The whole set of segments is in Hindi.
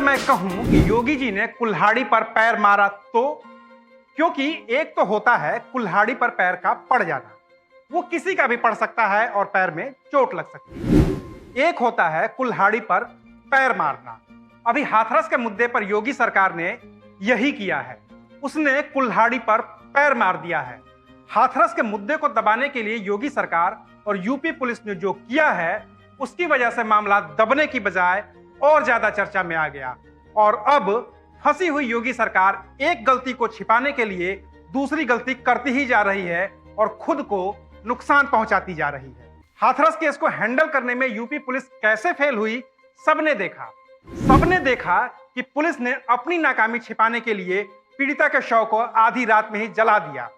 मैं कहूं कि योगी जी ने कुल्हाड़ी पर पैर मारा तो, क्योंकि एक तो होता है कुल्हाड़ी पर पैर का पड़ जाना, वो किसी का भी पड़ सकता है और पैर में चोट लग सकती है। एक होता है कुल्हाड़ी पर पैर मारना। अभी हाथरस के मुद्दे पर योगी सरकार ने यही किया है, उसने कुल्हाड़ी पर पैर मार दिया है। हाथरस के मुद्दे को दबाने के लिए योगी सरकार और यूपी पुलिस ने जो किया है, उसकी वजह से मामला दबने की बजाय और ज्यादा चर्चा में आ गया और अब फंसी हुई योगी सरकार एक गलती को छिपाने के लिए दूसरी गलती करती ही जा रही है और खुद को नुकसान पहुंचाती जा रही है। हाथरस केस को हैंडल करने में यूपी पुलिस कैसे फेल हुई, सबने देखा कि पुलिस ने अपनी नाकामी छिपाने के लिए पीड़िता के शव को आधी रात में ही जला दिया।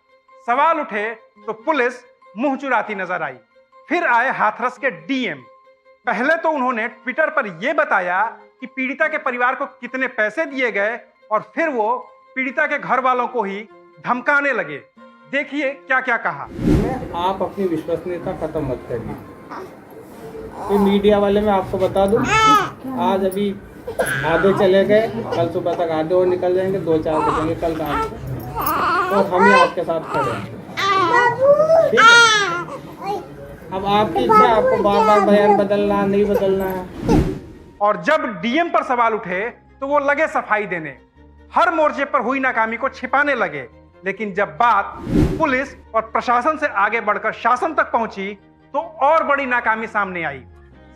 सवाल उठे तो पुलिस मुंह चुराती नजर आई। फिर आए हाथरस के डीएम। पहले तो उन्होंने ट्विटर पर यह बताया कि पीड़िता के परिवार को कितने पैसे दिए गए और फिर वो पीड़िता के घर वालों को ही धमकाने लगे। देखिए क्या क्या कहा। आप अपनी विश्वसनीयता खत्म मत करिए। तो मीडिया वाले मैं आपको बता दूं, आज अभी आधे चले गए, कल सुबह तक आधे और निकल जाएंगे, 2-4 बजेंगे कल रात को, तो हम ही आपके साथ खड़े हैं। ठीक है? अब आपकी इच्छा, आपको बार बार बयान बदलना नहीं बदलना है। और जब डीएम पर सवाल उठे तो वो लगे सफाई देने, हर मोर्चे पर हुई नाकामी को छिपाने लगे। लेकिन जब बात पुलिस और प्रशासन से आगे बढ़कर शासन तक पहुंची तो और बड़ी नाकामी सामने आई।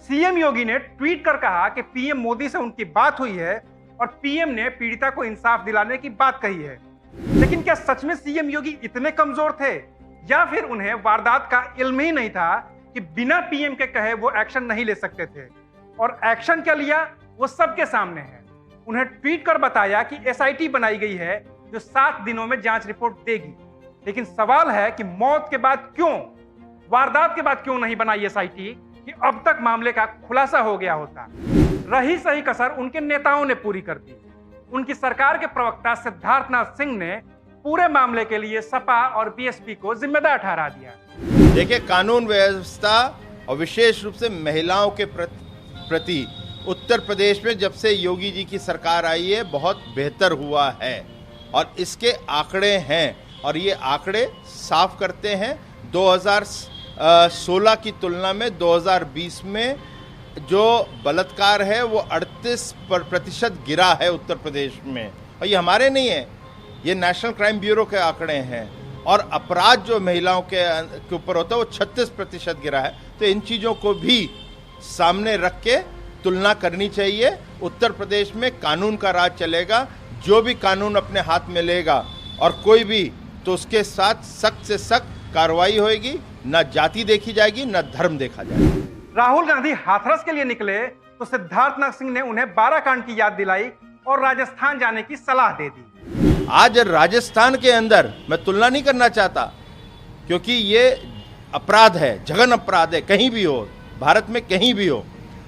सीएम योगी ने ट्वीट कर कहा कि पीएम मोदी से उनकी बात हुई है और पीएम ने पीड़िता को इंसाफ दिलाने की बात कही है। लेकिन क्या सच में सीएम योगी इतने कमजोर थे या फिर उन्हें वारदात का इल्म ही नहीं था कि बिना पीएम के कहे वो एक्शन नहीं ले सकते थे? और एक्शन क्या लिया वो सबके सामने है। उन्हें ट्वीट कर बताया कि एसआईटी बनाई गई है जो 7 दिनों में जांच रिपोर्ट देगी। लेकिन सवाल है कि मौत के बाद क्यों, वारदात के बाद क्यों नहीं बनाई एसआईटी कि अब तक मामले का खुलासा हो गया होता। रही सही कसर उनके नेताओं ने पूरी कर दी। उनकी सरकार के प्रवक्ता सिद्धार्थनाथ सिंह ने पूरे मामले के लिए सपा और बीएसपी को जिम्मेदार ठहरा दिया। देखिए, कानून व्यवस्था और विशेष रूप से महिलाओं के प्रति उत्तर प्रदेश में जब से योगी जी की सरकार आई है बहुत बेहतर हुआ है और इसके आंकड़े हैं और ये आंकड़े साफ करते हैं। 2016 की तुलना में 2020 में जो बलात्कार है वो 38% गिरा है उत्तर प्रदेश में। और ये हमारे नहीं है, ये नेशनल क्राइम ब्यूरो के आंकड़े हैं। और अपराध जो महिलाओं के ऊपर होता है वो 36% गिरा है। तो इन चीज़ों को भी सामने रख के तुलना करनी चाहिए। उत्तर प्रदेश में कानून का राज चलेगा, जो भी कानून अपने हाथ में लेगा और कोई भी, तो उसके साथ सख्त से सख्त कार्रवाई होगी। न जाति देखी जाएगी, न धर्म देखा जाएगा। राहुल गांधी हाथरस के लिए निकले तो सिद्धार्थनाथ सिंह ने उन्हें 12 कांड की याद दिलाई और राजस्थान जाने की सलाह दे दी। आज राजस्थान के अंदर मैं तुलना नहीं करना चाहता क्योंकि ये अपराध है, जघन अपराध है, कहीं भी हो, भारत में कहीं भी हो,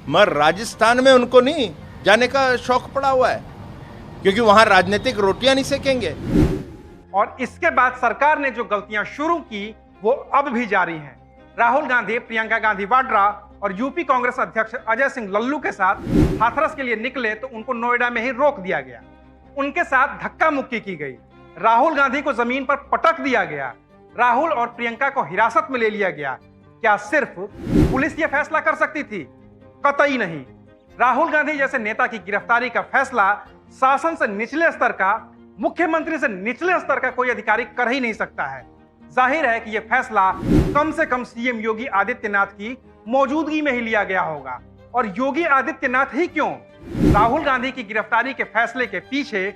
मगर राजस्थान में उनको नहीं जाने का शौक पड़ा हुआ है क्योंकि वहां राजनीतिक रोटियां नहीं सेकेंगे। और इसके बाद सरकार ने जो गलतियां शुरू की वो अब भी जारी हैं। राहुल गांधी, प्रियंका गांधी वाड्रा और यूपी कांग्रेस अध्यक्ष अजय सिंह लल्लू के साथ हाथरस के लिए निकले तो उनको नोएडा में ही रोक दिया गया। उनके साथ धक्का मुक्की की गई। राहुल गांधी को जमीन पर पटक दिया गया। राहुल और प्रियंका को हिरासत में ले लिया गया। क्या सिर्फ पुलिस यह फैसला कर सकती थी? कतई नहीं। राहुल गांधी जैसे नेता की गिरफ्तारी का फैसला शासन से निचले स्तर का, मुख्यमंत्री से निचले स्तर का कोई अधिकारी कर ही नहीं सकता है। जाहिर है कि यह फैसला कम से कम सीएम योगी आदित्यनाथ की मौजूदगी में ही लिया गया होगा। और योगी आदित्यनाथ ही क्यों, राहुल गांधी की गिरफ्तारी के फैसले के पीछे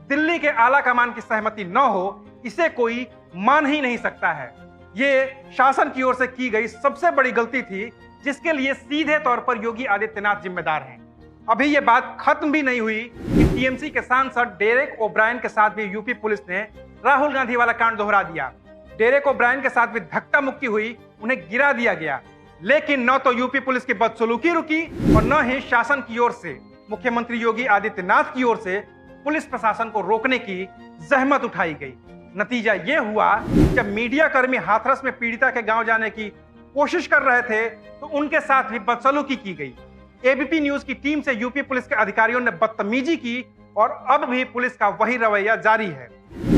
दिल्ली के आला कमान की सहमति न हो, इसे कोई मान ही नहीं सकता है। ये शासन की ओर से की गई सबसे बड़ी गलती थी जिसके लिए सीधे तौर पर योगी आदित्यनाथ जिम्मेदार हैं। अभी ये बात खत्म भी नहीं हुई कि टीएमसी के सांसद डेरेक ओब्रायन के साथ भी यूपी पुलिस ने राहुल गांधी वाला कांड दोहरा दिया। डेरेक ओब्रायन के साथ भी धक्का मुक्की हुई, उन्हें गिरा दिया गया। लेकिन न तो यूपी पुलिस की बदसलूकी रुकी और न ही शासन की ओर से, मुख्यमंत्री योगी आदित्यनाथ की ओर से पुलिस प्रशासन को रोकने की जहमत उठाई गई। नतीजा यह हुआ, जब मीडिया कर्मी हाथरस में पीड़िता के गांव जाने की कोशिश कर रहे थे तो उनके साथ भी बदसलूकी की गई। एबीपी न्यूज की टीम से यूपी पुलिस के अधिकारियों ने बदतमीजी की और अब भी पुलिस का वही रवैया जारी है।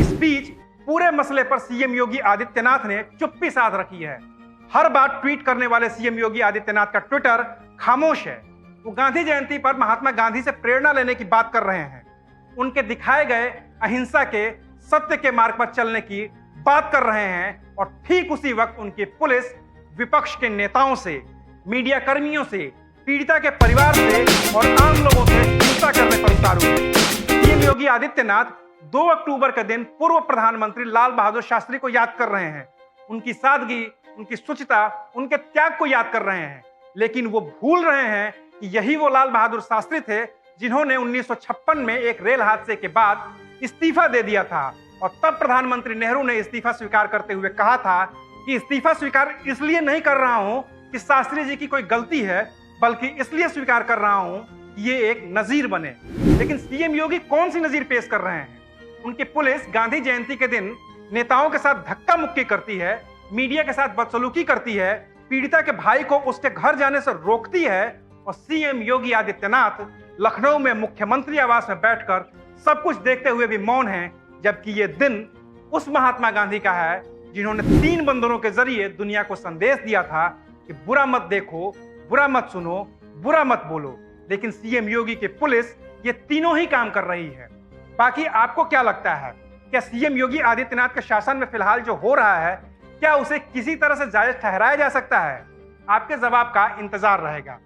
इस बीच पूरे मसले पर सीएम योगी आदित्यनाथ ने चुप्पी साध रखी है। हर बार ट्वीट करने वाले सीएम योगी आदित्यनाथ का ट्विटर खामोश है। वो गांधी जयंती पर महात्मा गांधी से प्रेरणा लेने की बात कर रहे हैं, उनके दिखाए गए अहिंसा के सत्य के मार्ग पर चलने की बात कर रहे हैं और ठीक उसी वक्त उनकी पुलिस विपक्ष के नेताओं से, मीडिया कर्मियों से, पीड़िता के परिवार से और आम लोगों से हिंसा करने पर उतारू है। सीएम योगी आदित्यनाथ 2 अक्टूबर के दिन पूर्व प्रधानमंत्री लाल बहादुर शास्त्री को याद कर रहे हैं, उनकी सादगी, उनकी शुचिता, उनके त्याग को याद कर रहे हैं, लेकिन वो भूल रहे हैं कि यही वो लाल बहादुर शास्त्री थे जिन्होंने 1956 में एक रेल हादसे के बाद इस्तीफा दे दिया था और तब प्रधानमंत्री नेहरू ने इस्तीफा स्वीकार करते हुए कहा था कि इस्तीफा स्वीकार इसलिए नहीं कर रहा हूं कि शास्त्री जी की कोई गलती है, बल्कि इसलिए स्वीकार कर रहा हूं कि ये एक नजीर बने। लेकिन सीएम योगी कौन सी नजीर पेश कर रहे हैं? उनकी पुलिस गांधी जयंती के दिन नेताओं के साथ धक्का मुक्की करती है, मीडिया के साथ बदसलूकी करती है, पीड़िता के भाई को उसके घर जाने से रोकती है और सीएम योगी आदित्यनाथ लखनऊ में मुख्यमंत्री आवास में बैठकर सब कुछ देखते हुए भी मौन हैं, जबकि ये दिन उस महात्मा गांधी का है जिन्होंने 3 बंदरों के जरिए दुनिया को संदेश दिया था कि बुरा मत देखो, बुरा मत सुनो, बुरा मत बोलो। लेकिन सीएम योगी की पुलिस ये तीनों ही काम कर रही है। बाकी आपको क्या लगता है, क्या सीएम योगी आदित्यनाथ के शासन में फिलहाल जो हो रहा है, क्या उसे किसी तरह से जायज ठहराया जा सकता है? आपके जवाब का इंतजार रहेगा।